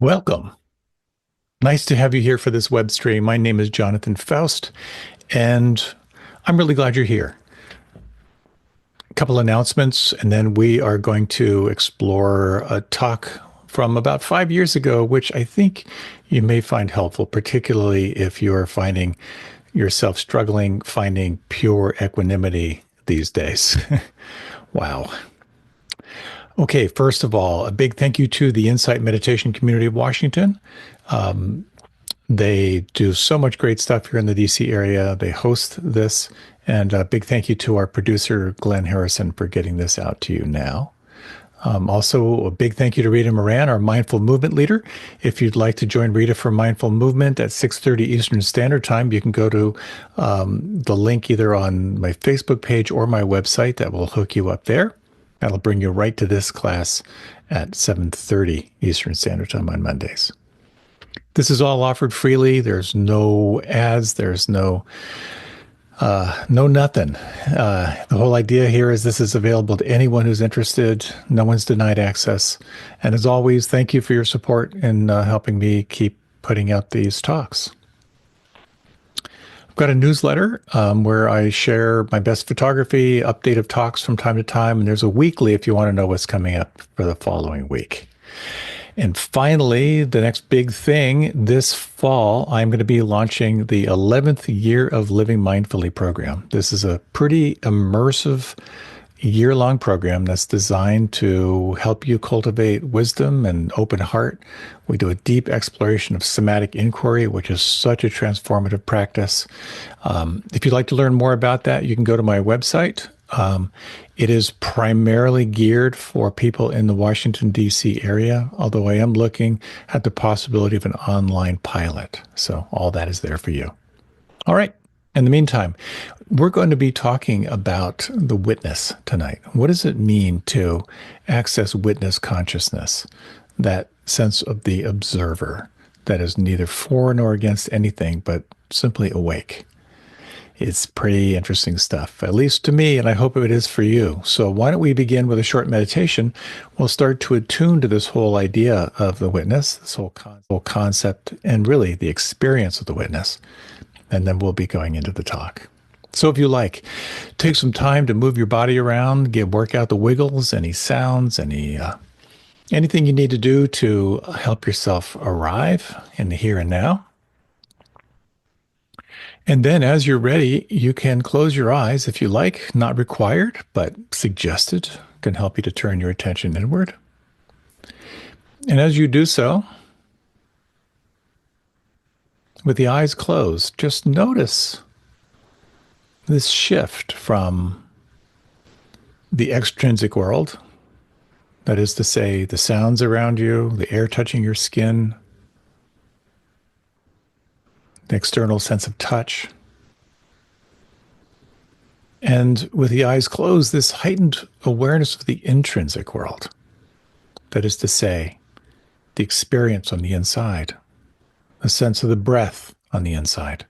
Welcome. Nice to have you here for this web stream. My name is Jonathan Foust, and I'm really glad you're here. A couple announcements, and then we are going to explore a talk from about 5 years ago, which I think you may find helpful, particularly if you're finding yourself struggling finding pure equanimity these days. Wow. Okay, first of all, a big thank you to the Insight Meditation Community of Washington. They do so much great stuff here in the DC area. They host this. And a big thank you to our producer, Glenn Harrison, for getting this out to you now. Also, a big thank you to Rita Moran, our Mindful Movement leader. If you'd like to join Rita for Mindful Movement at 6:30 Eastern Standard Time, you can go to the link either on my Facebook page or my website. That will hook you up there. That'll bring you right to this class at 7:30 Eastern Standard Time on Mondays. This is all offered freely. There's no ads. There's no nothing. The whole idea here is this is available to anyone who's interested. No one's denied access. And as always, thank you for your support in helping me keep putting out these talks. I've got a newsletter where I share my best photography, update of talks from time to time, and there's a weekly if you want to know what's coming up for the following week. And finally, the next big thing this fall, I'm going to be launching the 11th Year of Living Mindfully program. This is a pretty immersive year-long program that's designed to help you cultivate wisdom and open heart. We do a deep exploration of somatic inquiry, which is such a transformative practice. If you'd like to learn more about that, you can go to my website. It is primarily geared for people in the Washington, D.C. area, although I am looking at the possibility of an online pilot. So all that is there for you. All right. In the meantime, we're going to be talking about the witness tonight. What does it mean to access witness consciousness, that sense of the observer that is neither for nor against anything, but simply awake? It's pretty interesting stuff, at least to me, and I hope it is for you. So why don't we begin with a short meditation? We'll start to attune to this whole idea of the witness, this whole concept, and really the experience of the witness. And then we'll be going into the talk. So if you like, take some time to move your body around, work out the wiggles, any sounds, anything you need to do to help yourself arrive in the here and now. And then as you're ready, you can close your eyes if you like, not required, but suggested, can help you to turn your attention inward. And as you do so, with the eyes closed, just notice this shift from the extrinsic world, that is to say, the sounds around you, the air touching your skin, the external sense of touch. And with the eyes closed, this heightened awareness of the intrinsic world. That is to say, the experience on the inside, the sense of the breath on the inside,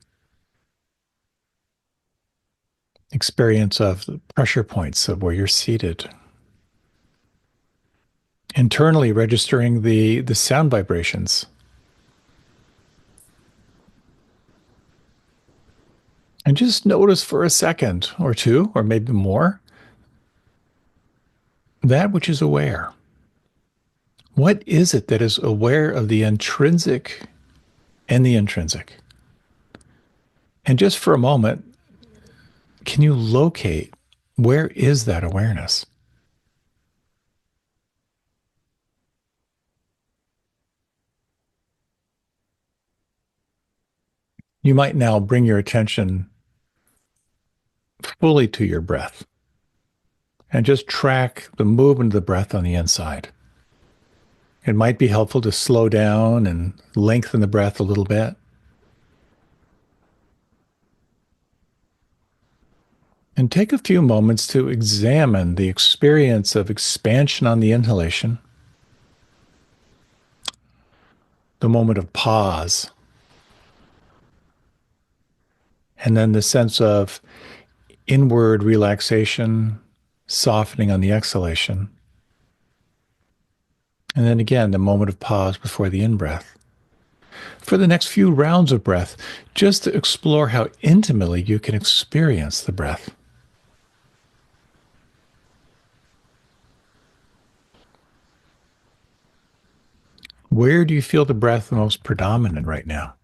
experience of the pressure points of where you're seated. Internally registering the sound vibrations. And just notice for a second or two, or maybe more, that which is aware. What is it that is aware of the intrinsic and the intrinsic? And just for a moment, can you locate where is that awareness? You might now bring your attention fully to your breath and just track the movement of the breath on the inside. It might be helpful to slow down and lengthen the breath a little bit. And take a few moments to examine the experience of expansion on the inhalation, the moment of pause, and then the sense of inward relaxation, softening on the exhalation. And then again, the moment of pause before the in-breath. For the next few rounds of breath, just to explore how intimately you can experience the breath. Where do you feel the breath most predominant right now?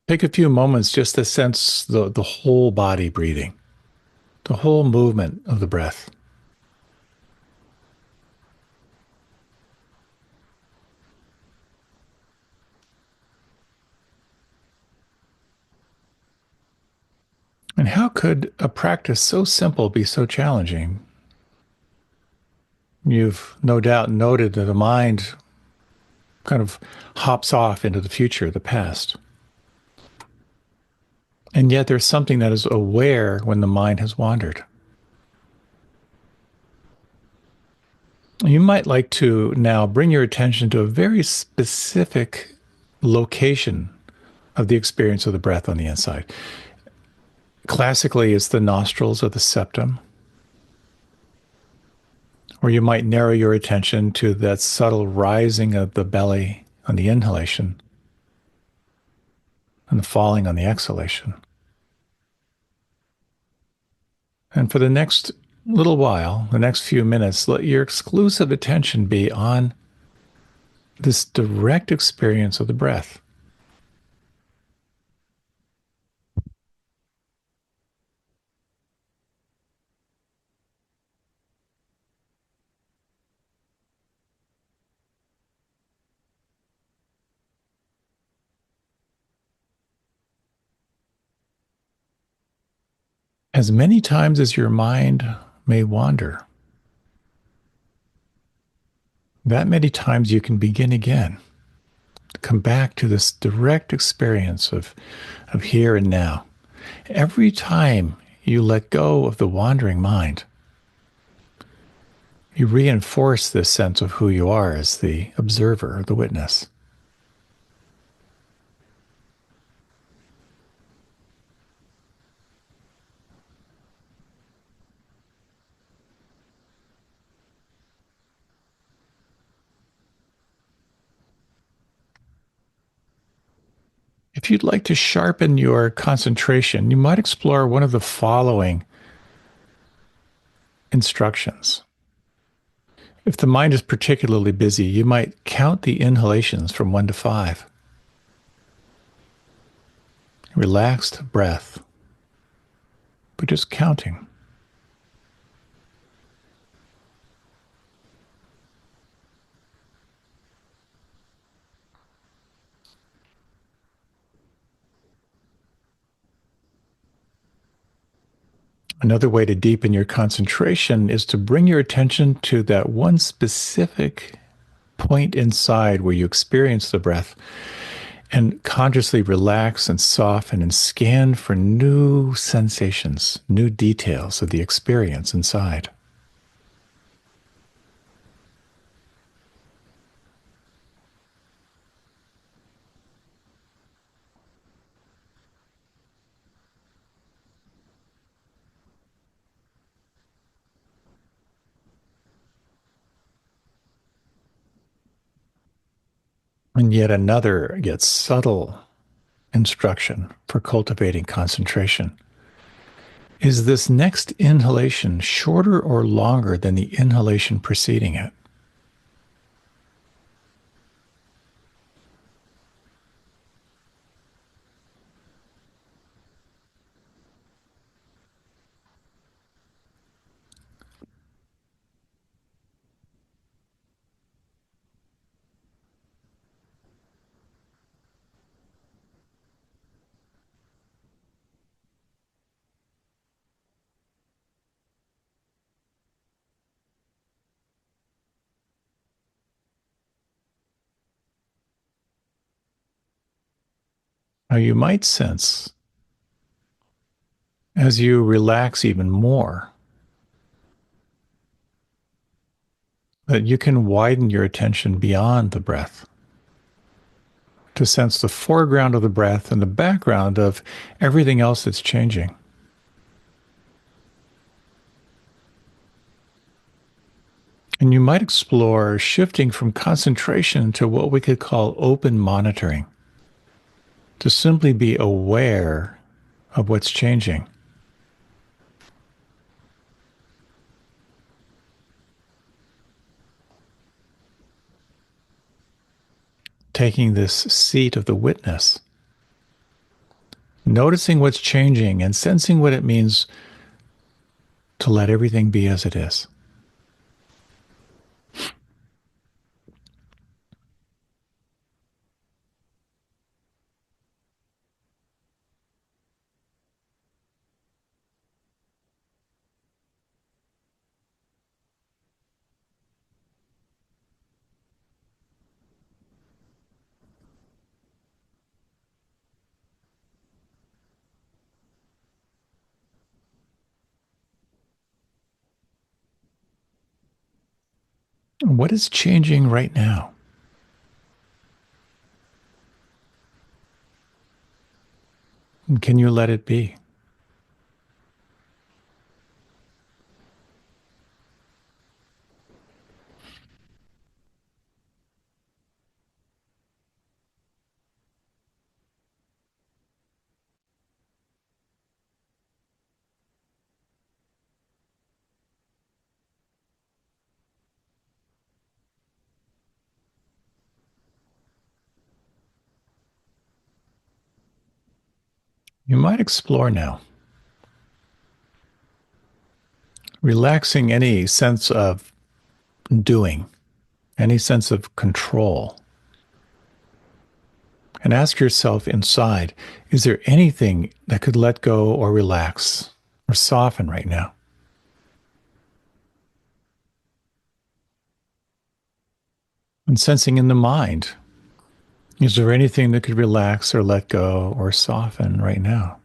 Take a few moments just to sense the whole body breathing, the whole movement of the breath. And how could a practice so simple be so challenging? You've no doubt noted that the mind kind of hops off into the future, the past. And yet there's something that is aware when the mind has wandered. You might like to now bring your attention to a very specific location of the experience of the breath on the inside. Classically, it's the nostrils or the septum, or you might narrow your attention to that subtle rising of the belly on the inhalation and the falling on the exhalation. And for the next little while, the next few minutes, let your exclusive attention be on this direct experience of the breath. As many times as your mind may wander, that many times you can begin again. Come back to this direct experience of here and now. Every time you let go of the wandering mind, you reinforce this sense of who you are as the observer, the witness. If you'd like to sharpen your concentration, you might explore one of the following instructions. If the mind is particularly busy, you might count the inhalations from 1 to 5. Relaxed breath, but just counting. Another way to deepen your concentration is to bring your attention to that one specific point inside where you experience the breath and consciously relax and soften and scan for new sensations, new details of the experience inside. And yet another, yet subtle instruction for cultivating concentration is this next inhalation shorter or longer than the inhalation preceding it? Now you might sense as you relax even more that you can widen your attention beyond the breath to sense the foreground of the breath and the background of everything else that's changing. And you might explore shifting from concentration to what we could call open monitoring, to simply be aware of what's changing. Taking this seat of the witness, noticing what's changing and sensing what it means to let everything be as it is. What is changing right now? And can you let it be? You might explore now, relaxing any sense of doing, any sense of control. And ask yourself inside, is there anything that could let go or relax or soften right now? And sensing in the mind, is there anything that could relax or let go or soften right now?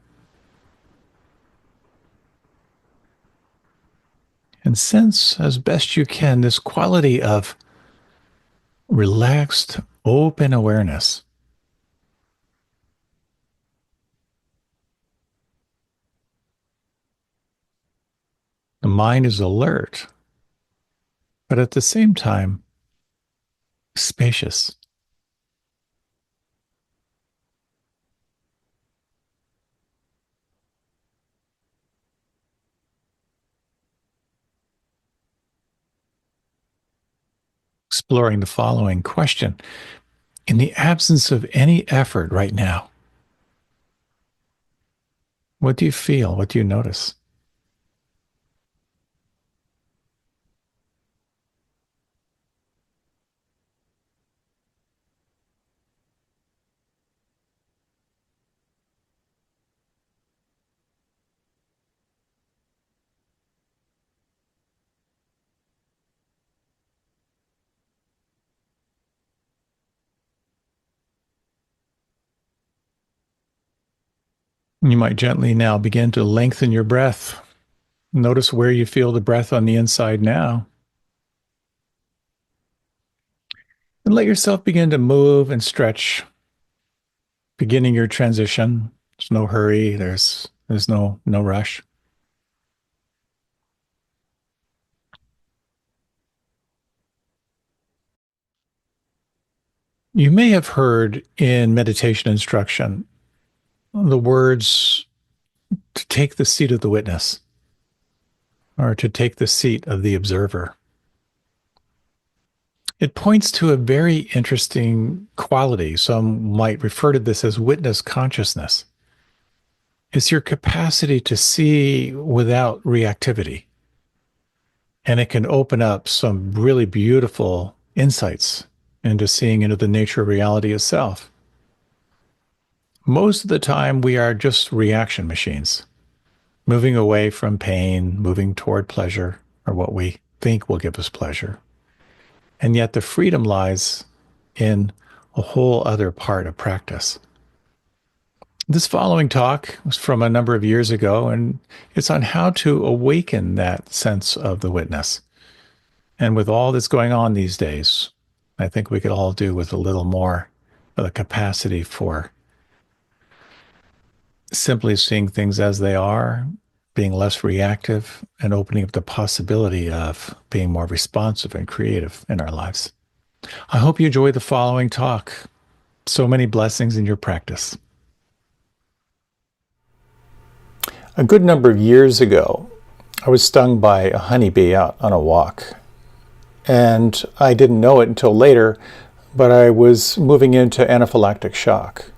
And sense as best you can this quality of relaxed, open awareness. The mind is alert, but at the same time, spacious. Exploring the following question: in the absence of any effort right now, what do you feel? What do you notice? You might gently now begin to lengthen your breath. Notice where you feel the breath on the inside now. And let yourself begin to move and stretch, beginning your transition. There's no hurry, there's no rush. You may have heard in meditation instruction the words to take the seat of the witness or to take the seat of the observer. It points to a very interesting quality. Some might refer to this as witness consciousness. It's your capacity to see without reactivity. And it can open up some really beautiful insights into seeing into the nature of reality itself. Most of the time, we are just reaction machines, moving away from pain, moving toward pleasure, or what we think will give us pleasure. And yet the freedom lies in a whole other part of practice. This following talk was from a number of years ago, and it's on how to awaken that sense of the witness. And with all that's going on these days, I think we could all do with a little more of the capacity for simply seeing things as they are being less reactive, and opening up the possibility of being more responsive and creative in our lives. I hope you enjoy the following talk. So many blessings in your practice. A good number of years ago, I was stung by a honeybee out on a walk. And I didn't know it until later, but I was moving into anaphylactic shock.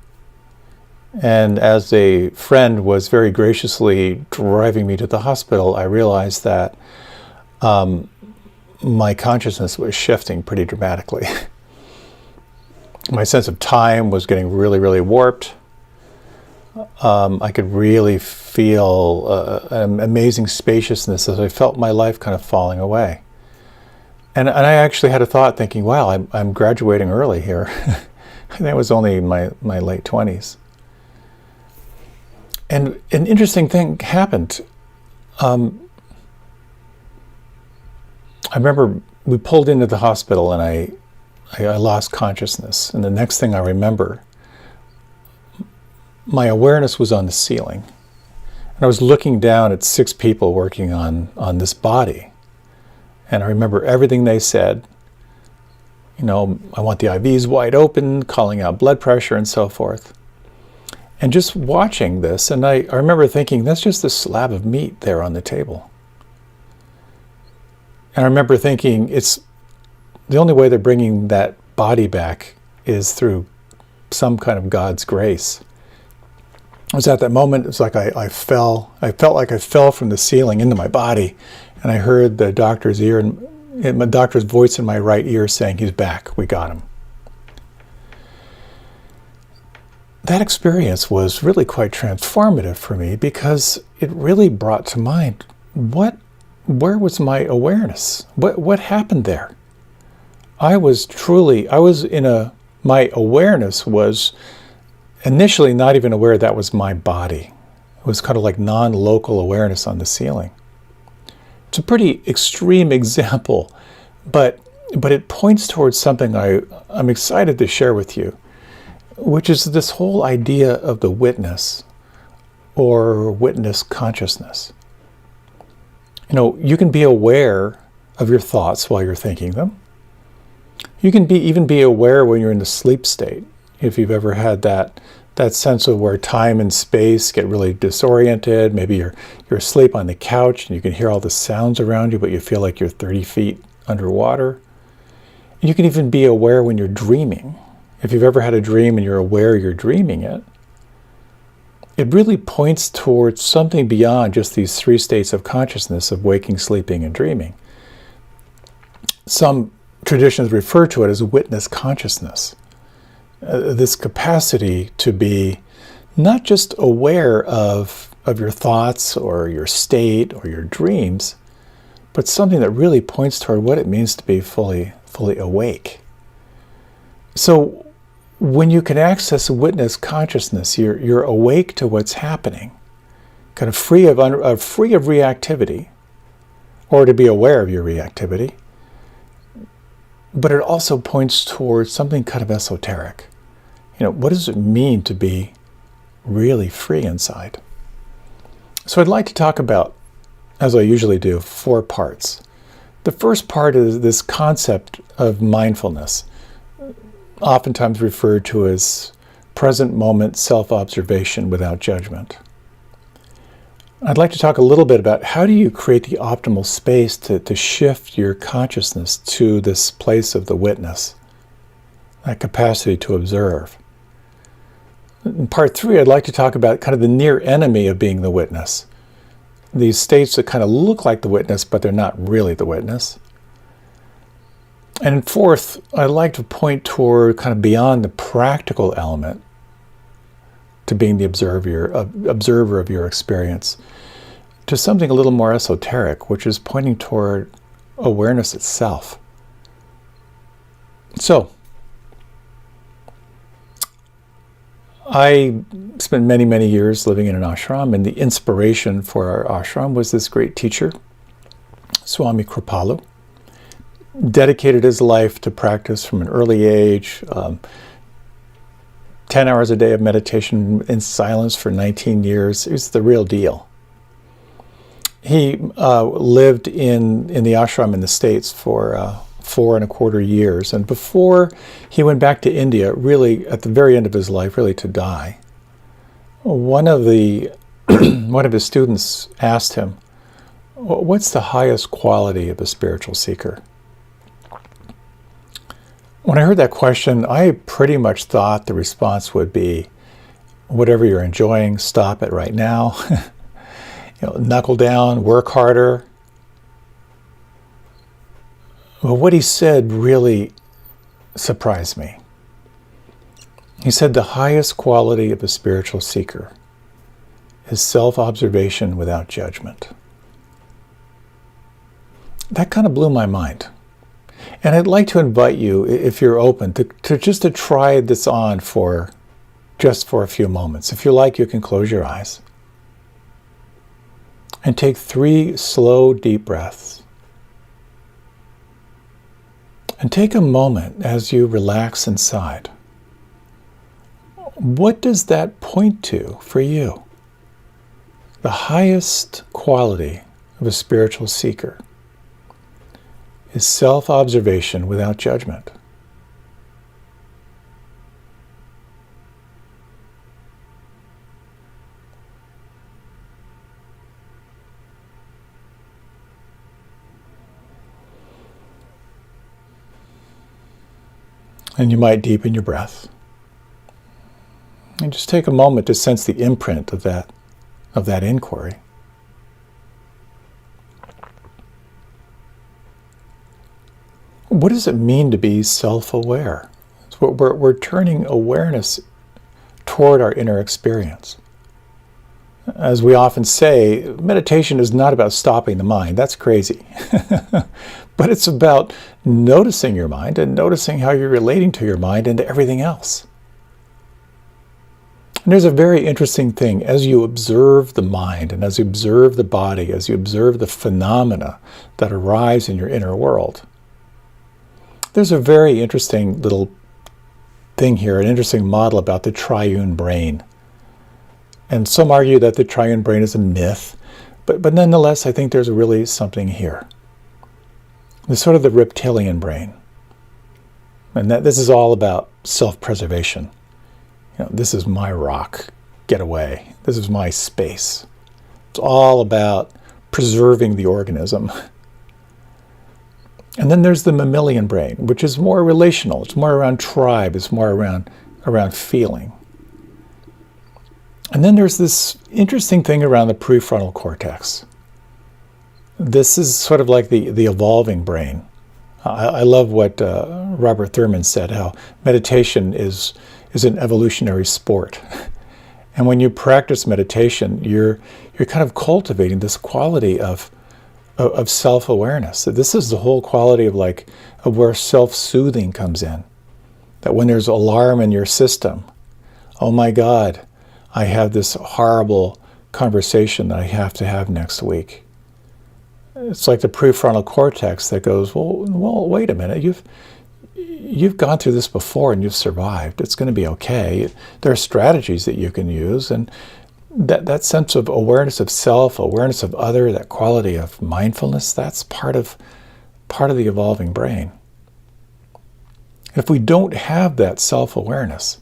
And as a friend was very graciously driving me to the hospital, I realized that my consciousness was shifting pretty dramatically. My sense of time was getting really, really warped. I could really feel an amazing spaciousness as I felt my life kind of falling away. And I actually had a thought thinking, wow, I'm graduating early here. And that was only my late 20s. And an interesting thing happened. I remember we pulled into the hospital and I lost consciousness. And the next thing I remember, my awareness was on the ceiling. And I was looking down at 6 people working on this body. And I remember everything they said. You know, I want the IVs wide open, calling out blood pressure and so forth. And just watching this, and I remember thinking, that's just a slab of meat there on the table. And I remember thinking, it's the only way they're bringing that body back is through some kind of God's grace. It was at that moment, it's like I felt like I fell from the ceiling into my body, and I heard the doctor's doctor's voice in my right ear saying, he's back, we got him. That experience was really quite transformative for me because it really brought to mind, where was my awareness? What happened there? My awareness was initially not even aware that was my body. It was kind of like non-local awareness on the ceiling. It's a pretty extreme example, but it points towards something I'm excited to share with you, which is this whole idea of the witness or witness consciousness. You know, you can be aware of your thoughts while you're thinking them. You can even be aware when you're in the sleep state. If you've ever had that sense of where time and space get really disoriented, maybe you're asleep on the couch and you can hear all the sounds around you, but you feel like you're 30 feet underwater. And you can even be aware when you're dreaming. If you've ever had a dream and you're aware you're dreaming it, it really points towards something beyond just these 3 states of consciousness of waking, sleeping, and dreaming. Some traditions refer to it as witness consciousness. This capacity to be not just aware of your thoughts or your state or your dreams, but something that really points toward what it means to be fully awake. So when you can access witness consciousness, you're awake to what's happening, kind of free of reactivity, or to be aware of your reactivity. But it also points towards something kind of esoteric. You know, what does it mean to be really free inside? So I'd like to talk about, as I usually do, 4 parts. The first part is this concept of mindfulness, oftentimes referred to as present moment self-observation without judgment. I'd like to talk a little bit about how do you create the optimal space to shift your consciousness to this place of the witness, that capacity to observe. In part 3, I'd like to talk about kind of the near enemy of being the witness. These states that kind of look like the witness, but they're not really the witness. And in 4th, I'd like to point toward kind of beyond the practical element to being the observer of your experience, to something a little more esoteric, which is pointing toward awareness itself. So, I spent many, many years living in an ashram, and the inspiration for our ashram was this great teacher, Swami Kripalu. Dedicated his life to practice from an early age, 10 hours a day of meditation in silence for 19 years. It was the real deal. He lived in the ashram in the States for 4.25 years. And before he went back to India, really at the very end of his life, really to die, one of his students asked him, "What's the highest quality of a spiritual seeker?" When I heard that question, I pretty much thought the response would be, whatever you're enjoying, stop it right now. Knuckle down, work harder. Well, what he said really surprised me. He said the highest quality of a spiritual seeker is self-observation without judgment. That kind of blew my mind. And I'd like to invite you, if you're open, to try this on just for a few moments. If you like, you can close your eyes. And take 3 slow, deep breaths. And take a moment as you relax inside. What does that point to for you? The highest quality of a spiritual seeker is self-observation without judgment. And you might deepen your breath. And just take a moment to sense the imprint of that inquiry. What does it mean to be self-aware? We're turning awareness toward our inner experience. As we often say, meditation is not about stopping the mind. That's crazy. But it's about noticing your mind and noticing how you're relating to your mind and to everything else. And there's a very interesting thing. As you observe the mind and as you observe the body, as you observe the phenomena that arise in your inner world, there's a very interesting little thing here, an interesting model about the triune brain. And some argue that the triune brain is a myth, but nonetheless, I think there's really something here. There's sort of the reptilian brain. And that this is all about self-preservation. This is my rock, get away. This is my space. It's all about preserving the organism. And then there's the mammalian brain, which is more relational. It's more around tribe. It's more around feeling. And then there's this interesting thing around the prefrontal cortex. This is sort of like the evolving brain. I love what Robert Thurman said, how meditation is an evolutionary sport. And when you practice meditation, you're kind of cultivating this quality of self-awareness. This is the whole quality of where self-soothing comes in. That when there's alarm in your system, oh my God, I have this horrible conversation that I have to have next week. It's like the prefrontal cortex that goes, well, wait a minute, you've gone through this before and you've survived. It's going to be okay. There are strategies that you can use, and that sense of awareness of self, awareness of other, that quality of mindfulness, that's part of the evolving brain. If we don't have that self-awareness,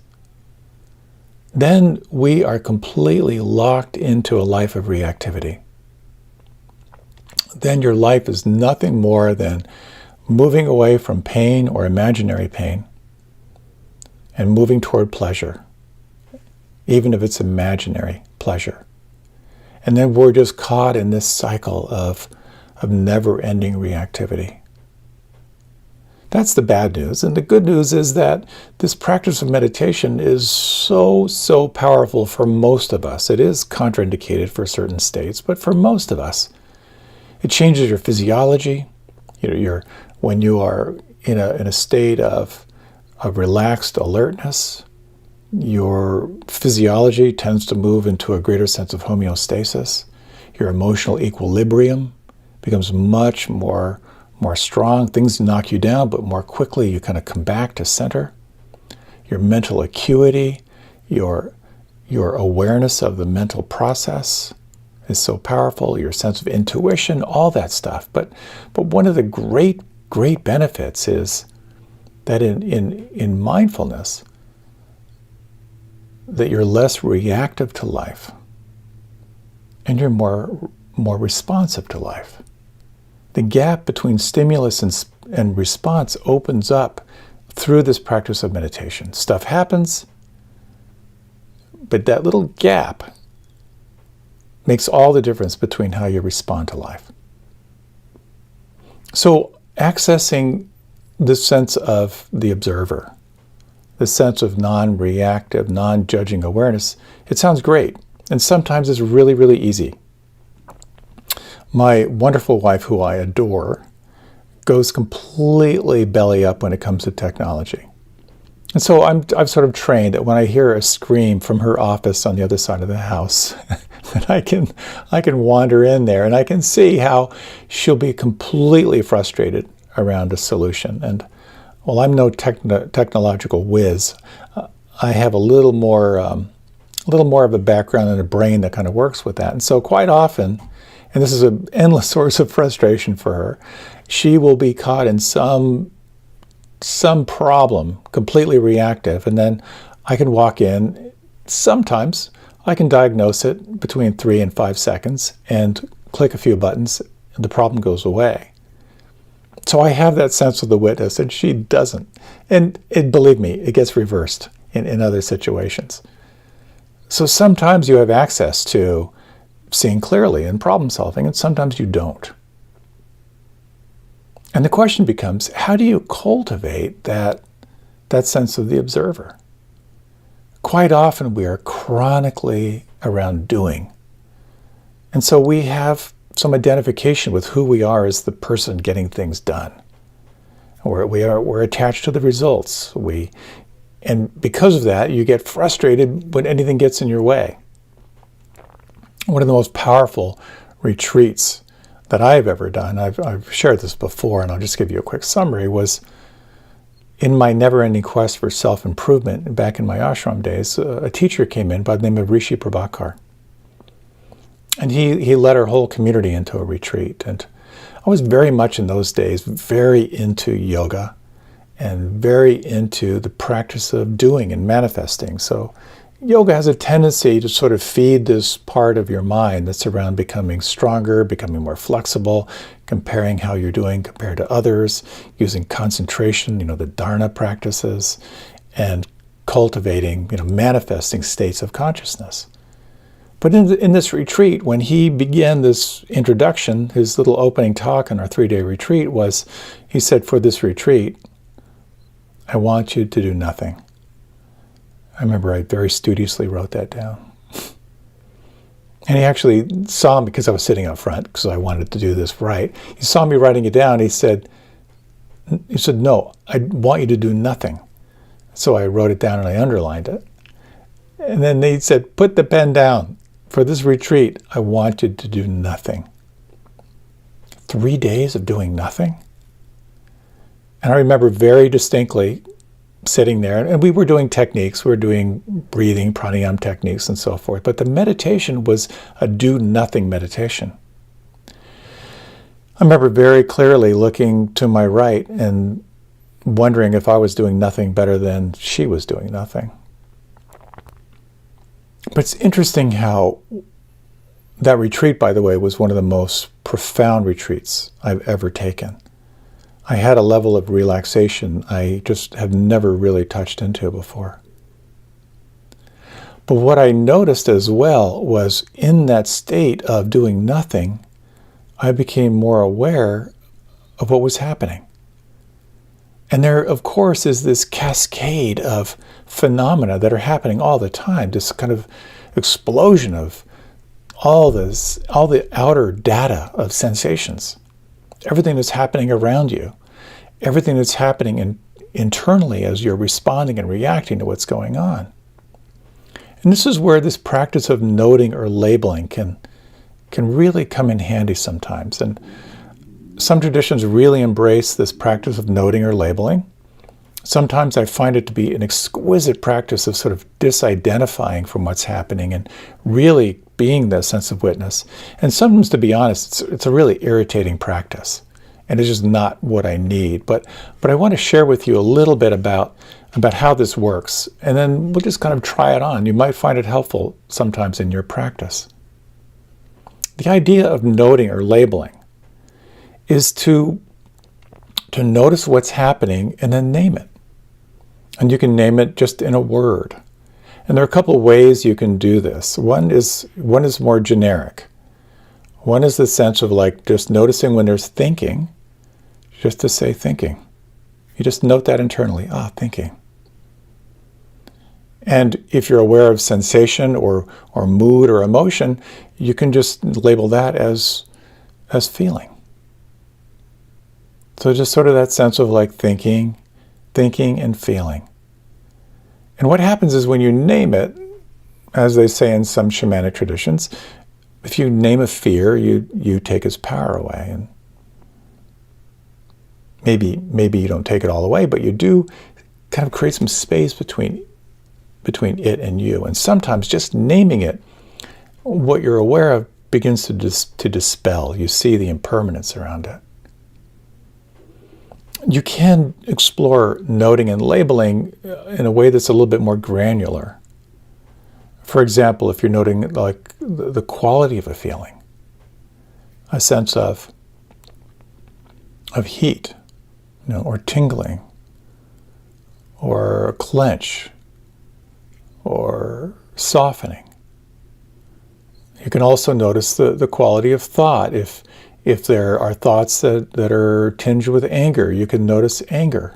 then we are completely locked into a life of reactivity. Then your life is nothing more than moving away from pain or imaginary pain and moving toward pleasure, even if it's imaginary pleasure. And then we're just caught in this cycle of never-ending reactivity. That's the bad news. And the good news is that this practice of meditation is so powerful for most of us. It is contraindicated for certain states, but for most of us, it changes your physiology. When you are in a state of relaxed alertness, your physiology tends to move into a greater sense of homeostasis. Your emotional equilibrium becomes much more strong. Things knock you down, but more quickly you kind of come back to center. Your mental acuity, your awareness of the mental process is so powerful, your sense of intuition, all that stuff. But one of the great benefits is that in mindfulness, that you're less reactive to life and you're more responsive to life. The gap between stimulus and response opens up through this practice of meditation. Stuff happens, but that little gap makes all the difference between how you respond to life. So accessing this sense of the observer, the sense of non-reactive, non-judging awareness, it sounds great. And sometimes it's really, really easy. My wonderful wife, who I adore, goes completely belly up when it comes to technology. And so I've sort of trained that when I hear a scream from her office on the other side of the house, that I can wander in there and I can see how she'll be completely frustrated around a solution. And well, I'm no technological whiz. I have a little more of a background and a brain that kind of works with that. And so quite often, and this is an endless source of frustration for her, she will be caught in some problem, completely reactive, and then I can walk in. Sometimes I can diagnose it between 3 and 5 seconds and click a few buttons, and the problem goes away. So I have that sense of the witness, and she doesn't. And believe me, it gets reversed in other situations. So sometimes you have access to seeing clearly and problem solving, and sometimes you don't. And the question becomes, how do you cultivate that sense of the observer? Quite often we are chronically around doing. And so we have some identification with who we are as the person getting things done. We're attached to the results. And because of that, you get frustrated when anything gets in your way. One of the most powerful retreats that I've ever done, I've shared this before, and I'll just give you a quick summary, was in my never-ending quest for self-improvement back in my ashram days. A teacher came in by the name of Rishi Prabhakar. And he led our whole community into a retreat. And I was very much in those days very into yoga and very into the practice of doing and manifesting. So yoga has a tendency to sort of feed this part of your mind that's around becoming stronger, becoming more flexible, comparing how you're doing compared to others, using concentration, the dharana practices, and cultivating, manifesting states of consciousness. But in this retreat, when he began this introduction, his little opening talk on our 3-day retreat was, he said, for this retreat, I want you to do nothing. I remember I very studiously wrote that down. And he actually saw me, because I was sitting up front, because I wanted to do this right. He saw me writing it down. He said, no, I want you to do nothing. So I wrote it down and I underlined it. And then he said, put the pen down. For this retreat, I want you to do nothing. 3 days of doing nothing? And I remember very distinctly sitting there, and we were doing techniques. We were doing breathing, pranayama techniques, and so forth. But the meditation was a do-nothing meditation. I remember very clearly looking to my right and wondering if I was doing nothing better than she was doing nothing. But it's interesting how that retreat, by the way, was one of the most profound retreats I've ever taken. I had a level of relaxation I just have never really touched into before. But what I noticed as well was in that state of doing nothing, I became more aware of what was happening. And there, of course, is this cascade of phenomena that are happening all the time, this kind of explosion of all the outer data of sensations, everything that's happening around you, everything that's happening internally as you're responding and reacting to what's going on. And this is where this practice of noting or labeling can really come in handy sometimes. And some traditions really embrace this practice of noting or labeling. Sometimes I find it to be an exquisite practice of sort of disidentifying from what's happening and really being the sense of witness. And sometimes, to be honest, it's a really irritating practice. And it's just not what I need. But I want to share with you a little bit about how this works. And then we'll just kind of try it on. You might find it helpful sometimes in your practice. The idea of noting or labeling is to notice what's happening and then name it. And you can name it just in a word. And there are a couple of ways you can do this. One is more generic. One is the sense of like just noticing when there's thinking, just to say thinking. You just note that internally, thinking. And if you're aware of sensation or mood or emotion, you can just label that as feeling. So just sort of that sense of like thinking and feeling. And what happens is when you name it, as they say in some shamanic traditions, if you name a fear, you take its power away. And maybe you don't take it all away, but you do kind of create some space between it and you. And sometimes just naming it, what you're aware of begins to dispel. You see the impermanence around it. You can explore noting and labeling in a way that's a little bit more granular. For example, if you're noting like the quality of a feeling, a sense of heat, or tingling, or a clench, or softening. You can also notice the quality of thought. If there are thoughts that are tinged with anger, you can notice anger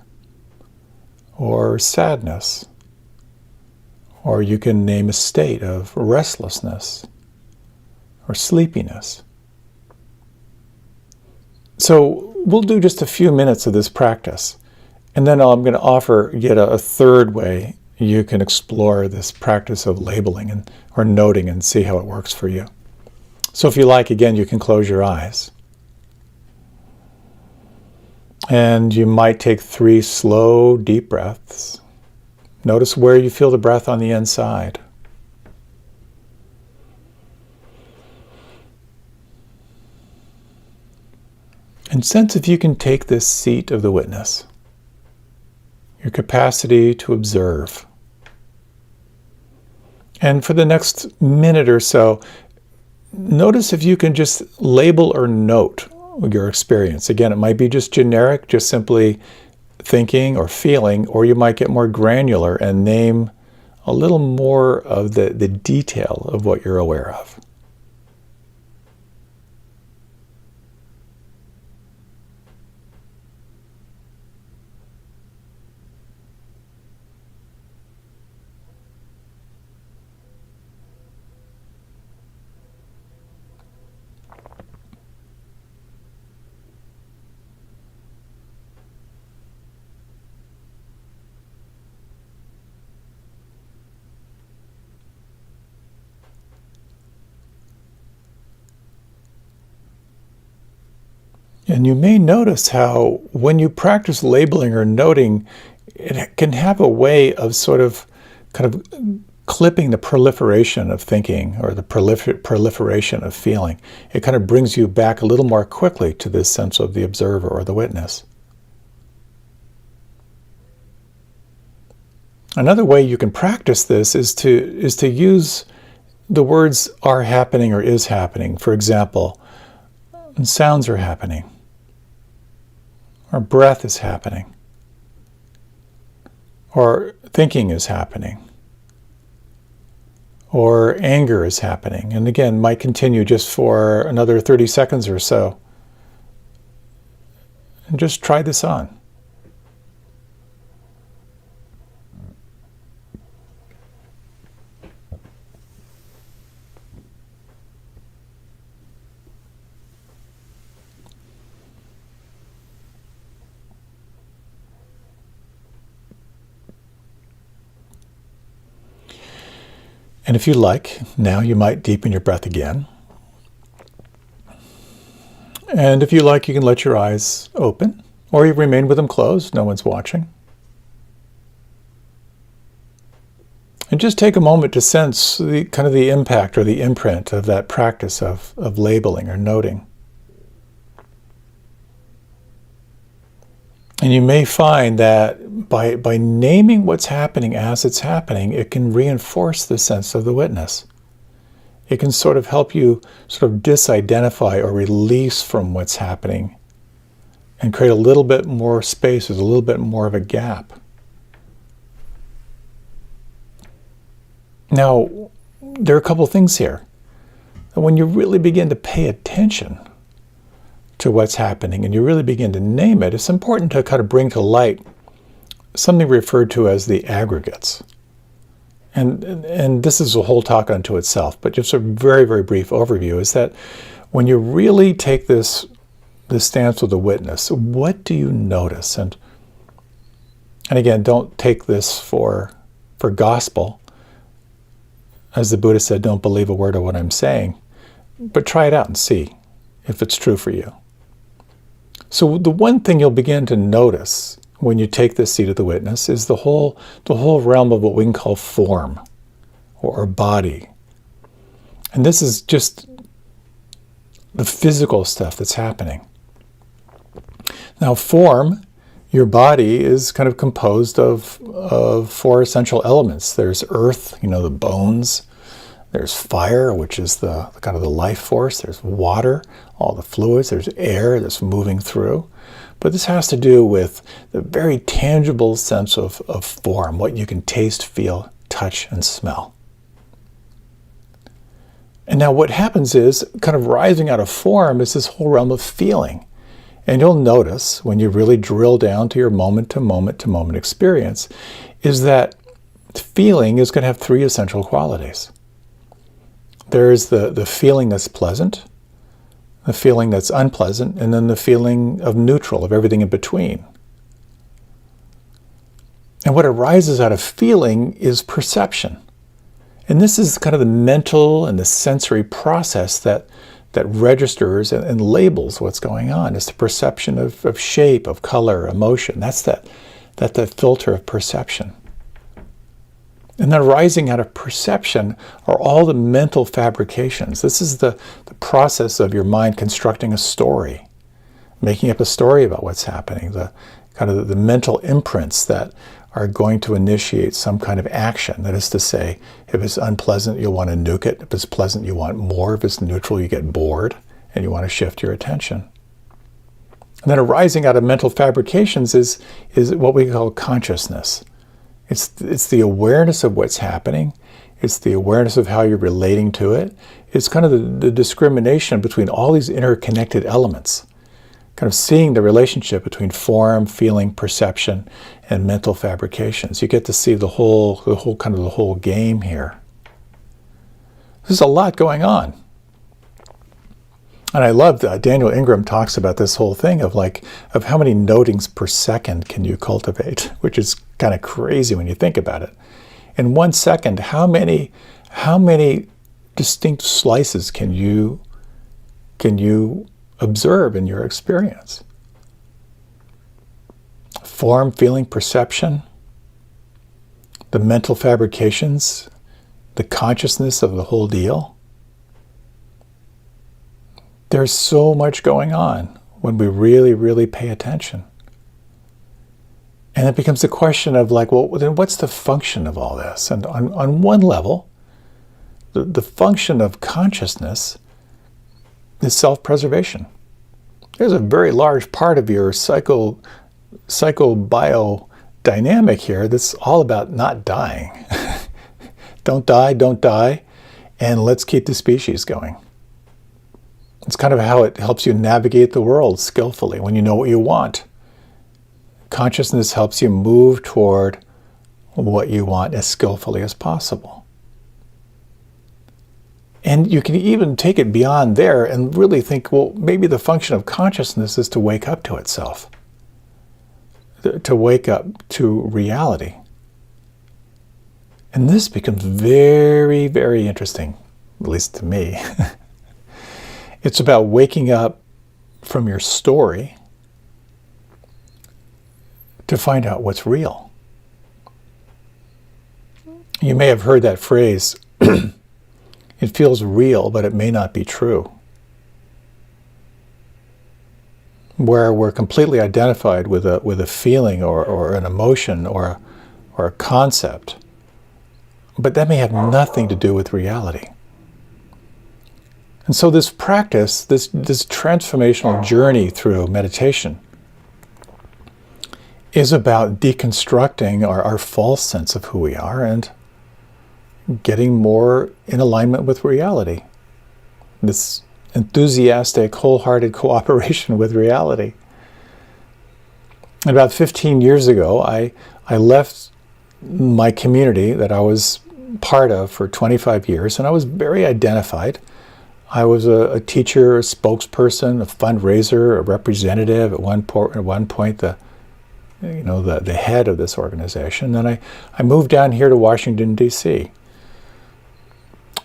or sadness. Or you can name a state of restlessness or sleepiness. So we'll do just a few minutes of this practice. And then I'm going to offer yet a third way you can explore this practice of labeling or noting and see how it works for you. So if you like, again, you can close your eyes. And you might take 3 slow, deep breaths. Notice where you feel the breath on the inside. And sense if you can take this seat of the witness, your capacity to observe. And for the next minute or so, notice if you can just label or note your experience. Again, it might be just generic, just simply thinking or feeling, or you might get more granular and name a little more of the detail of what you're aware of. And you may notice how when you practice labeling or noting, it can have a way of sort of kind of clipping the proliferation of thinking or the proliferation of feeling. It kind of brings you back a little more quickly to this sense of the observer or the witness. Another way you can practice this is to use the words are happening or is happening. For example, sounds are happening. Or breath is happening. Or thinking is happening. Or anger is happening. And again, might continue just for another 30 seconds or so. And just try this on. And if you like, now you might deepen your breath again. And if you like, you can let your eyes open, or you remain with them closed. No one's watching. And just take a moment to sense the kind of the impact or the imprint of that practice of labeling or noting. And you may find that by naming what's happening as it's happening, it can reinforce the sense of the witness. It can sort of help you sort of disidentify or release from what's happening and create a little bit more space, there's a little bit more of a gap. Now, there are a couple things here. When you really begin to pay attention to what's happening and you really begin to name it, it's important to kind of bring to light something referred to as the aggregates. And this is a whole talk unto itself, but just a very, very brief overview is that when you really take this stance with the witness, what do you notice? And again, don't take this for gospel. As the Buddha said, don't believe a word of what I'm saying, but try it out and see if it's true for you. So the one thing you'll begin to notice when you take this seat of the witness is the whole realm of what we can call form or body. And this is just the physical stuff that's happening. Now form, your body, is kind of composed of four essential elements. There's earth, the bones. There's fire, which is the kind of the life force. There's water, all the fluids. There's air that's moving through. But this has to do with the very tangible sense of form, what you can taste, feel, touch, and smell. And now what happens is, kind of rising out of form is this whole realm of feeling. And you'll notice when you really drill down to your moment-to-moment experience is that feeling is going to have three essential qualities. There's the feeling that's pleasant, the feeling that's unpleasant, and then the feeling of neutral, of everything in between. And what arises out of feeling is perception. And this is kind of the mental and the sensory process that registers and labels what's going on. It's the perception of shape, of color, emotion. That's that filter of perception. And then arising out of perception are all the mental fabrications. This is the process of your mind constructing a story, making up a story about what's happening, the kind of the mental imprints that are going to initiate some kind of action. That is to say, if it's unpleasant, you'll want to nuke it. If it's pleasant, you want more. If it's neutral, you get bored and you want to shift your attention. And then arising out of mental fabrications is what we call consciousness. It's the awareness of what's happening. It's the awareness of how you're relating to it. It's kind of the discrimination between all these interconnected elements, kind of seeing the relationship between form, feeling, perception, and mental fabrications. You get to see the whole game here. There's a lot going on. And I love that Daniel Ingram talks about this whole thing of how many notings per second can you cultivate, which is kind of crazy when you think about it. In 1 second, how many distinct slices can you observe in your experience? Form, feeling, perception, the mental fabrications, the consciousness of the whole deal. There's so much going on when we really, really pay attention. And it becomes a question of then what's the function of all this? And on one level, the function of consciousness is self-preservation. There's a very large part of your psychobiodynamic here that's all about not dying. Don't die, and let's keep the species going. It's kind of how it helps you navigate the world skillfully when you know what you want. Consciousness helps you move toward what you want as skillfully as possible. And you can even take it beyond there and really think, well, maybe the function of consciousness is to wake up to itself, to wake up to reality. And this becomes very, very interesting, at least to me. It's about waking up from your story to find out what's real. You may have heard that phrase, it feels real, but it may not be true. Where we're completely identified with a feeling or an emotion or a concept, but that may have nothing to do with reality. And so this practice, this transformational journey through meditation, is about deconstructing our false sense of who we are and getting more in alignment with reality. This enthusiastic, wholehearted cooperation with reality. About 15 years ago, I left my community that I was part of for 25 years, and I was very identified. I was a teacher, a spokesperson, a fundraiser, a representative, at one point the head of this organization. And I moved down here to Washington, D.C.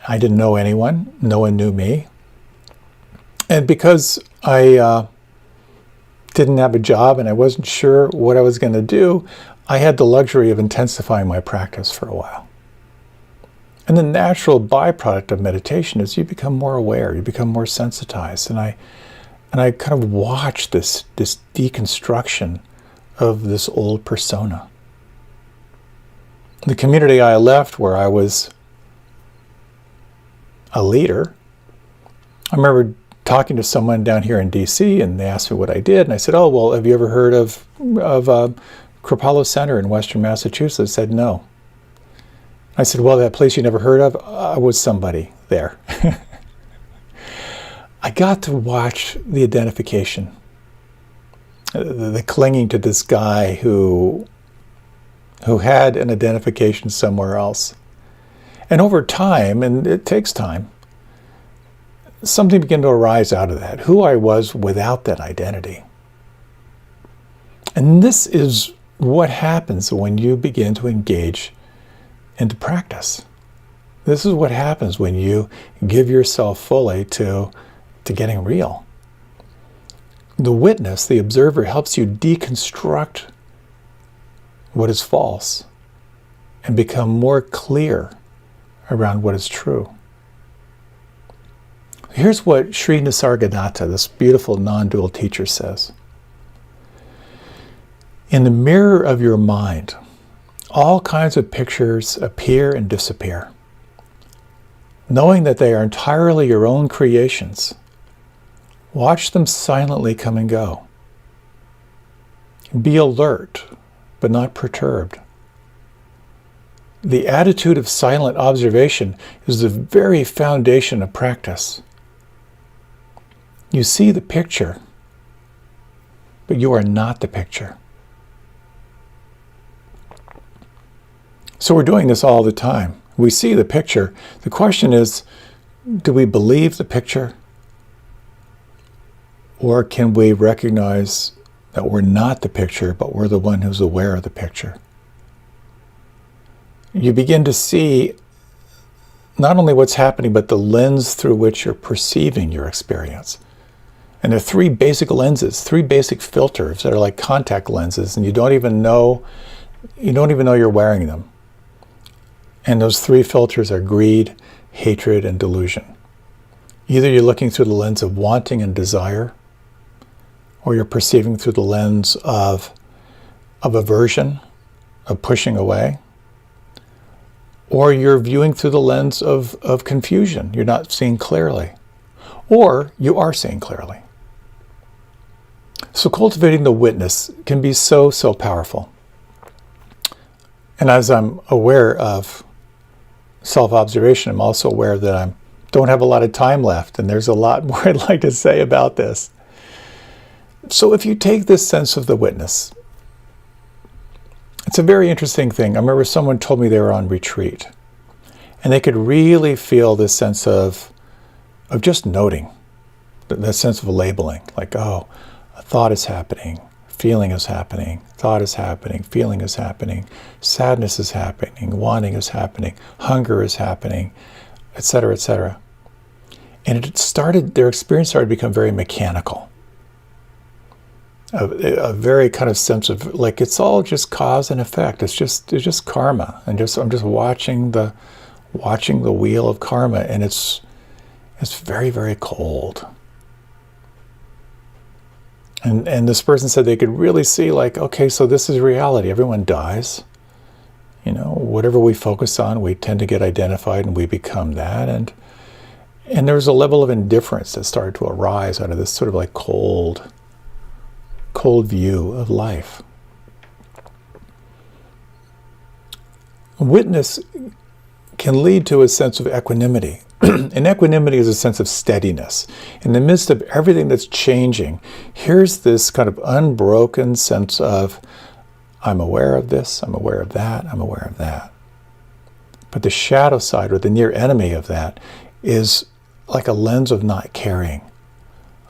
I didn't know anyone. No one knew me. And because I didn't have a job and I wasn't sure what I was going to do, I had the luxury of intensifying my practice for a while. And the natural byproduct of meditation is you become more aware, you become more sensitized. And I kind of watched this deconstruction of this old persona. The community I left, where I was a leader, I remember talking to someone down here in DC, and they asked me what I did, and I said, "Oh, well, have you ever heard of Kripalu Center in Western Massachusetts?" I said, "No." I said, "Well, that place you never heard of, I was somebody there." I got to watch the identification, the clinging to this guy who had an identification somewhere else. And over time, and it takes time, something began to arise out of that, who I was without that identity. And this is what happens when you begin to engage into practice. This is what happens when you give yourself fully to getting real. The witness, the observer, helps you deconstruct what is false and become more clear around what is true. Here's what Sri Nisargadatta, this beautiful non-dual teacher, says. In the mirror of your mind, all kinds of pictures appear and disappear. Knowing that they are entirely your own creations, watch them silently come and go. Be alert, but not perturbed. The attitude of silent observation is the very foundation of practice. You see the picture, but you are not the picture. So we're doing this all the time. We see the picture. The question is, do we believe the picture? Or can we recognize that we're not the picture, but we're the one who's aware of the picture? You begin to see not only what's happening, but the lens through which you're perceiving your experience. And there are three basic lenses, three basic filters that are like contact lenses, and you don't even know you're wearing them. And those three filters are greed, hatred, and delusion. Either you're looking through the lens of wanting and desire, or you're perceiving through the lens of aversion, of pushing away, or you're viewing through the lens of confusion. You're not seeing clearly, or you are seeing clearly. So cultivating the witness can be so powerful. And as I'm aware of self-observation, I'm also aware that I don't have a lot of time left, and there's a lot more I'd like to say about this. So if you take this sense of the witness, it's a very interesting thing. I remember someone told me they were on retreat, and they could really feel this sense of just noting, that sense of labeling, like, oh, a thought is happening, feeling is happening, thought is happening, feeling is happening, sadness is happening, wanting is happening, hunger is happening, etc., etc. And their experience started to become very mechanical. a very kind of sense of like it's all just cause and effect. It's just karma, and I'm just watching the wheel of karma, and it's very, very cold. And this person said they could really see, like, okay, so this is reality. Everyone dies. You know, whatever we focus on, we tend to get identified, and we become that. And there was a level of indifference that started to arise out of this sort of like cold view of life. Witness can lead to a sense of equanimity. And equanimity is a sense of steadiness. In the midst of everything that's changing, here's this kind of unbroken sense of, I'm aware of this, I'm aware of that, I'm aware of that. But the shadow side, or the near enemy of that, is like a lens of not caring,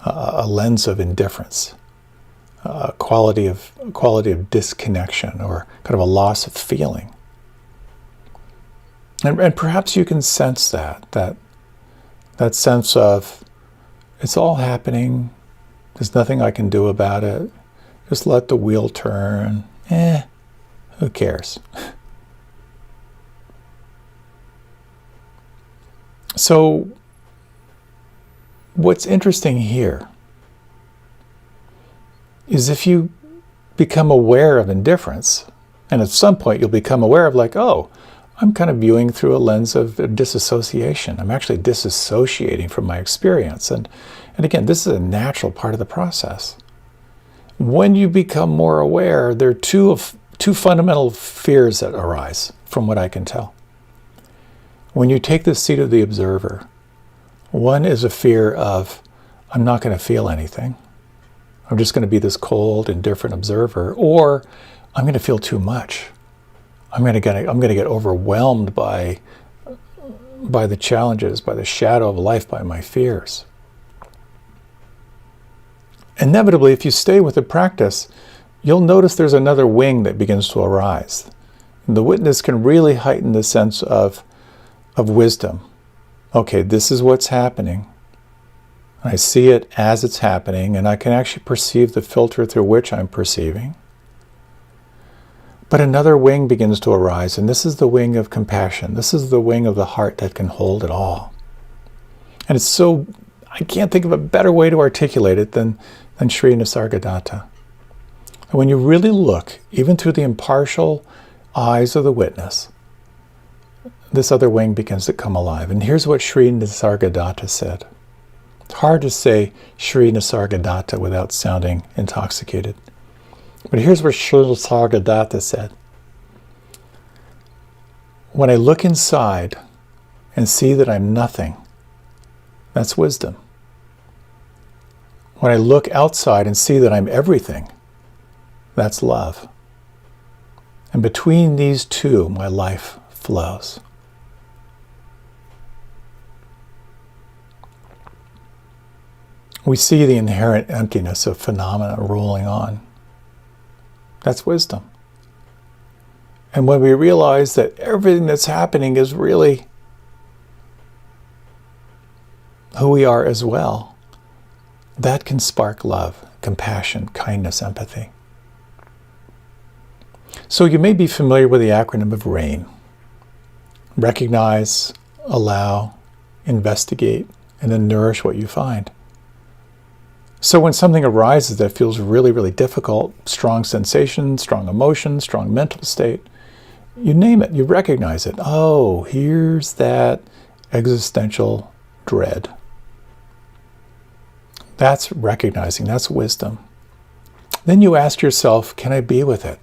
a lens of indifference, a quality of disconnection, or kind of a loss of feeling. And perhaps you can sense that sense of, it's all happening, there's nothing I can do about it, just let the wheel turn, who cares? So, what's interesting here is if you become aware of indifference, and at some point you'll become aware of like, oh, I'm kind of viewing through a lens of disassociation. I'm actually disassociating from my experience. And again, this is a natural part of the process. When you become more aware, there are two fundamental fears that arise, from what I can tell. When you take the seat of the observer, one is a fear of, I'm not going to feel anything. I'm just going to be this cold, indifferent observer, or I'm going to feel too much. I'm going to get overwhelmed by the challenges, by the shadow of life, by my fears. Inevitably, if you stay with the practice, you'll notice there's another wing that begins to arise. And the witness can really heighten the sense of wisdom. Okay, this is what's happening. I see it as it's happening, and I can actually perceive the filter through which I'm perceiving. But another wing begins to arise, and this is the wing of compassion. This is the wing of the heart that can hold it all. And it's so, I can't think of a better way to articulate it than Sri Nisargadatta. And when you really look, even through the impartial eyes of the witness, this other wing begins to come alive. And here's what Sri Nisargadatta said. It's hard to say Sri Nisargadatta without sounding intoxicated. But here's what Sri Nisargadatta said. When I look inside and see that I'm nothing, that's wisdom. When I look outside and see that I'm everything, that's love. And between these two, my life flows. We see the inherent emptiness of phenomena rolling on. That's wisdom. And when we realize that everything that's happening is really who we are as well, that can spark love, compassion, kindness, empathy. So you may be familiar with the acronym of RAIN. Recognize, allow, investigate, and then nourish what you find. So when something arises that feels really, really difficult, strong sensation, strong emotion, strong mental state, you name it, you recognize it. Oh, here's that existential dread. That's recognizing, that's wisdom. Then you ask yourself, can I be with it?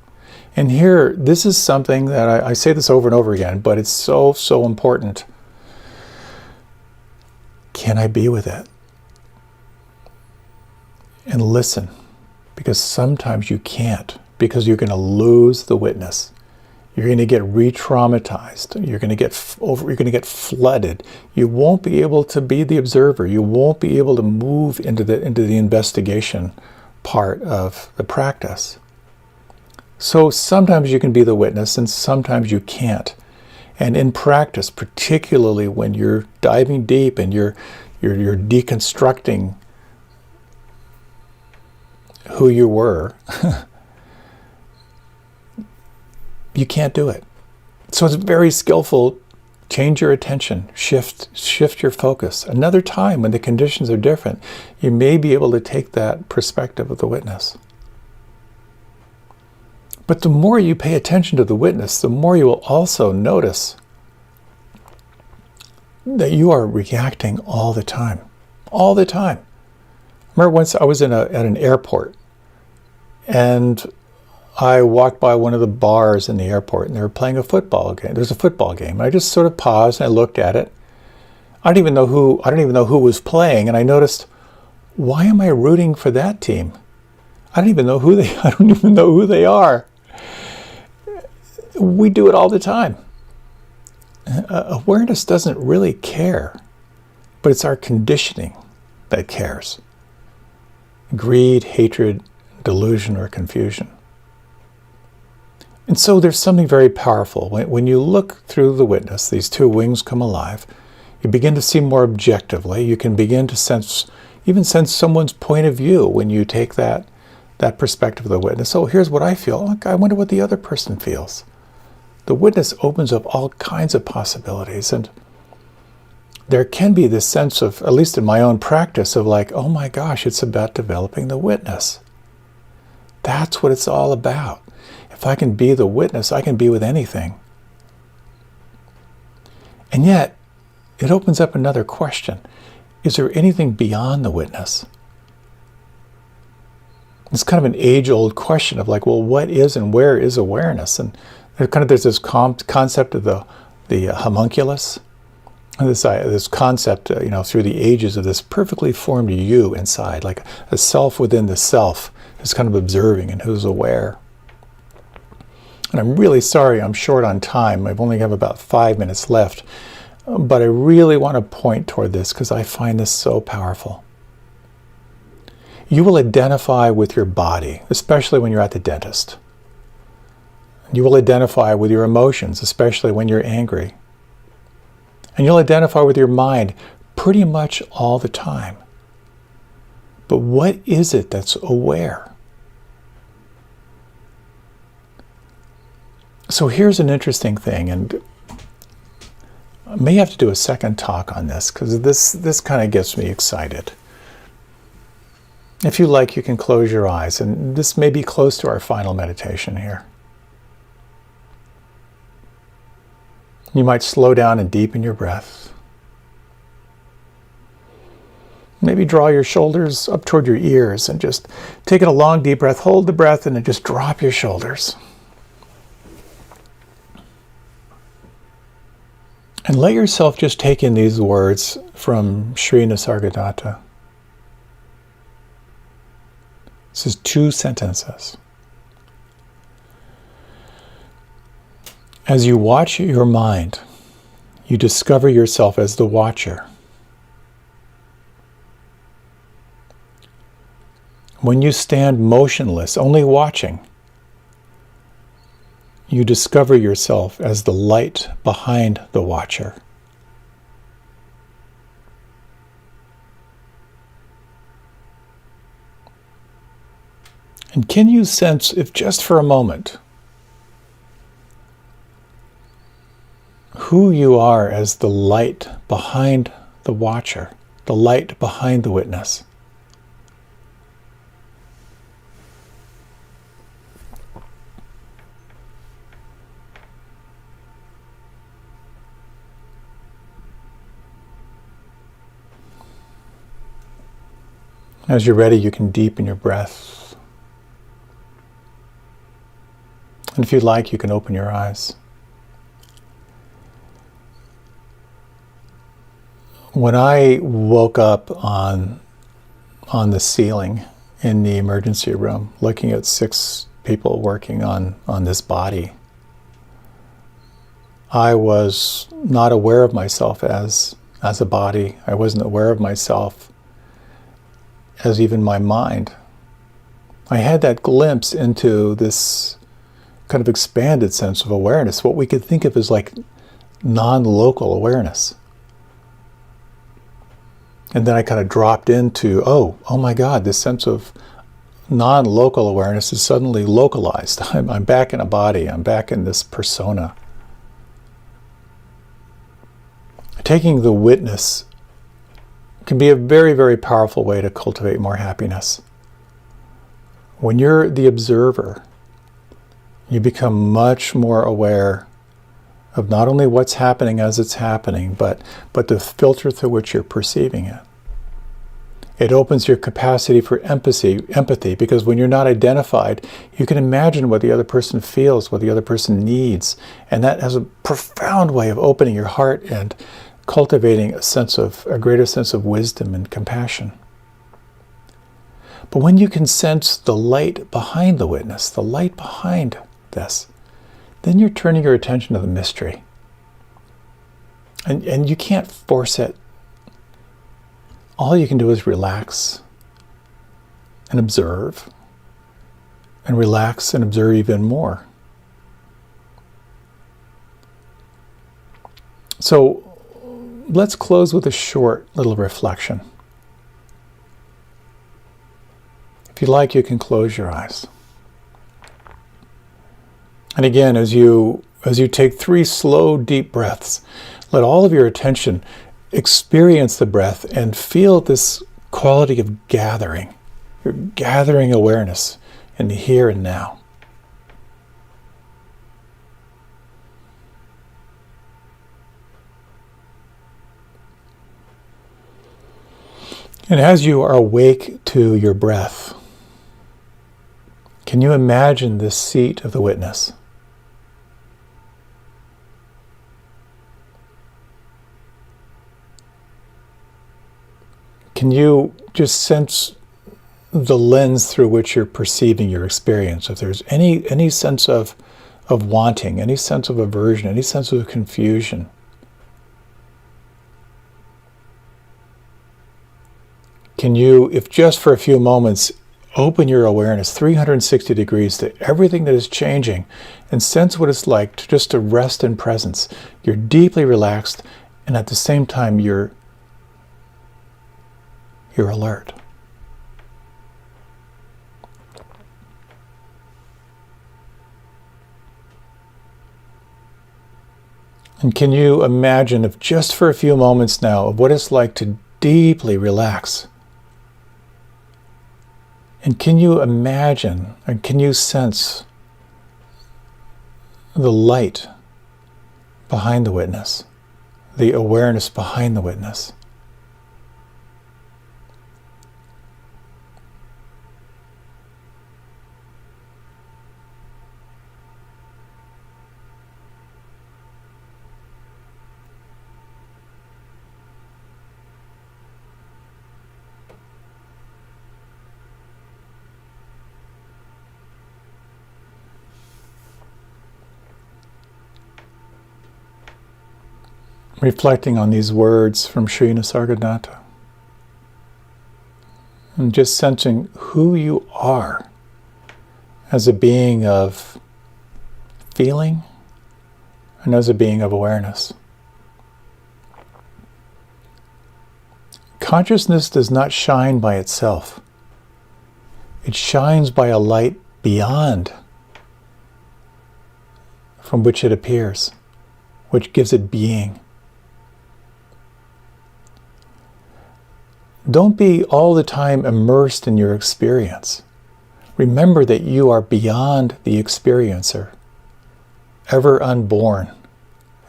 And here, this is something that I say this over and over again, but it's so, so important. Can I be with it? And listen, because sometimes you can't, because you're going to lose the witness. You're going to get re-traumatized. You're going to get flooded. You won't be able to be the observer. You won't be able to move into the investigation part of the practice. So sometimes you can be the witness, and sometimes you can't. And in practice, particularly when you're diving deep and you're deconstructing who you were, you can't do it. So it's very skillful. Change your attention, shift your focus. Another time when the conditions are different, you may be able to take that perspective of the witness. But the more you pay attention to the witness, the more you will also notice that you are reacting all the time. All the time. I remember once I was at an airport, and I walked by one of the bars in the airport, and they were playing a football game. There's a football game. I just sort of paused and I looked at it. I don't even know who was playing, and I noticed, why am I rooting for that team? I don't even know who they are. We do it all the time. Awareness doesn't really care, but it's our conditioning that cares. Greed, hatred, delusion, or confusion. And so there's something very powerful. When you look through the witness, these two wings come alive, you begin to see more objectively. You can begin to sense someone's point of view when you take that perspective of the witness. Oh, here's what I feel. Look, I wonder what the other person feels. The witness opens up all kinds of possibilities, and there can be this sense of, at least in my own practice, of like, oh my gosh, it's about developing the witness. That's what it's all about. If I can be the witness, I can be with anything. And yet, it opens up another question. Is there anything beyond the witness? It's kind of an age-old question of like, well, what is and where is awareness? And there's this concept of the homunculus, and this concept, through the ages of this perfectly formed you inside, like a self within the self, is kind of observing and who's aware. And I'm really sorry I'm short on time. I've only got about 5 minutes left, but I really want to point toward this because I find this so powerful. You will identify with your body, especially when you're at the dentist. You will identify with your emotions, especially when you're angry. And you'll identify with your mind pretty much all the time. But what is it that's aware? So here's an interesting thing, and I may have to do a second talk on this because this kind of gets me excited. If you like, you can close your eyes, and this may be close to our final meditation here. You might slow down and deepen your breath. Maybe draw your shoulders up toward your ears and just take a long deep breath, hold the breath, and then just drop your shoulders. And let yourself just take in these words from Sri Nisargadatta. This is 2 sentences. As you watch your mind, you discover yourself as the watcher. When you stand motionless, only watching, you discover yourself as the light behind the watcher. And can you sense, if just for a moment, who you are as the light behind the watcher, the light behind the witness? As you're ready, you can deepen your breath. And if you'd like, you can open your eyes. When I woke up on the ceiling in the emergency room, looking at 6 people working on this body, I was not aware of myself as a body. I wasn't aware of myself as even my mind. I had that glimpse into this kind of expanded sense of awareness, what we could think of as like non-local awareness. And then I kind of dropped into, oh my God, this sense of non-local awareness is suddenly localized. I'm back in a body. I'm back in this persona. Taking the witness can be a very, very powerful way to cultivate more happiness. When you're the observer, you become much more aware of not only what's happening as it's happening, but the filter through which you're perceiving it. It opens your capacity for empathy, because when you're not identified, you can imagine what the other person feels, what the other person needs, and that has a profound way of opening your heart and cultivating a greater sense of wisdom and compassion. But when you can sense the light behind the witness, the light behind this, then you're turning your attention to the mystery. And you can't force it. All you can do is relax and observe, and relax and observe even more. So let's close with a short little reflection. If you like, you can close your eyes. And again, as you take 3 slow, deep breaths, let all of your attention experience the breath and feel this quality of gathering. You're gathering awareness in the here and now. And as you are awake to your breath, can you imagine this seat of the witness? Can you just sense the lens through which you're perceiving your experience? If there's any sense of wanting, any sense of aversion, any sense of confusion, can you, if just for a few moments, open your awareness 360 degrees to everything that is changing and sense what it's like to rest in presence. You're deeply relaxed, and at the same time you're alert. And can you imagine, if just for a few moments now, of what it's like to deeply relax? And can you imagine, and can you sense the light behind the witness, the awareness behind the witness? Reflecting on these words from Sri Nisargadatta, and just sensing who you are as a being of feeling and as a being of awareness. Consciousness does not shine by itself. It shines by a light beyond from which it appears, which gives it being. Don't be all the time immersed in your experience. Remember that you are beyond the experiencer, ever unborn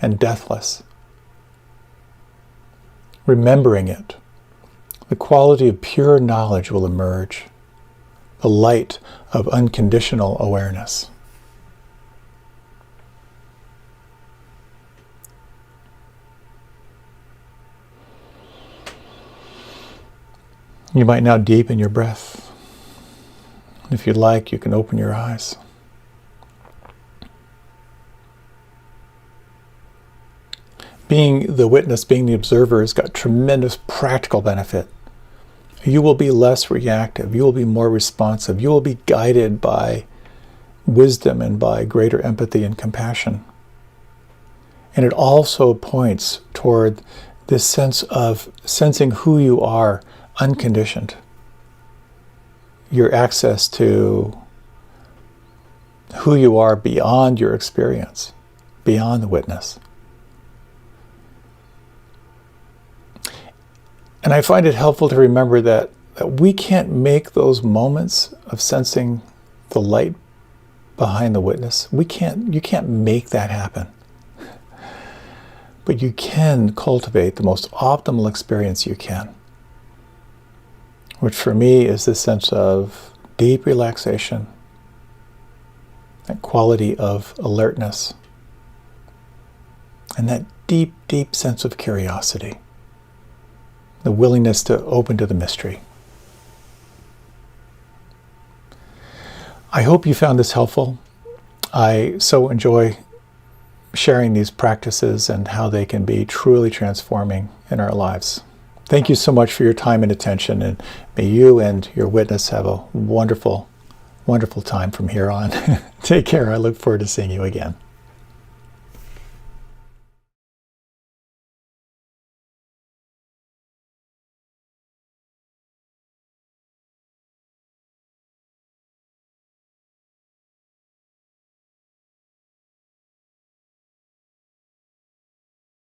and deathless. Remembering it, the quality of pure knowledge will emerge, the light of unconditional awareness. You might now deepen your breath. If you'd like, you can open your eyes. Being the witness, being the observer, has got tremendous practical benefit. You will be less reactive. You will be more responsive. You will be guided by wisdom and by greater empathy and compassion. And it also points toward this sense of sensing who you are unconditioned. your access to who you are beyond your experience, beyond the witness. And I find it helpful to remember that we can't make those moments of sensing the light behind the witness. You can't make that happen. But you can cultivate the most optimal experience you can, which for me is this sense of deep relaxation, that quality of alertness, and that deep, deep sense of curiosity, the willingness to open to the mystery. I hope you found this helpful. I so enjoy sharing these practices and how they can be truly transforming in our lives. Thank you so much for your time and attention, and may you and your witness have a wonderful, wonderful time from here on. Take care. I look forward to seeing you again.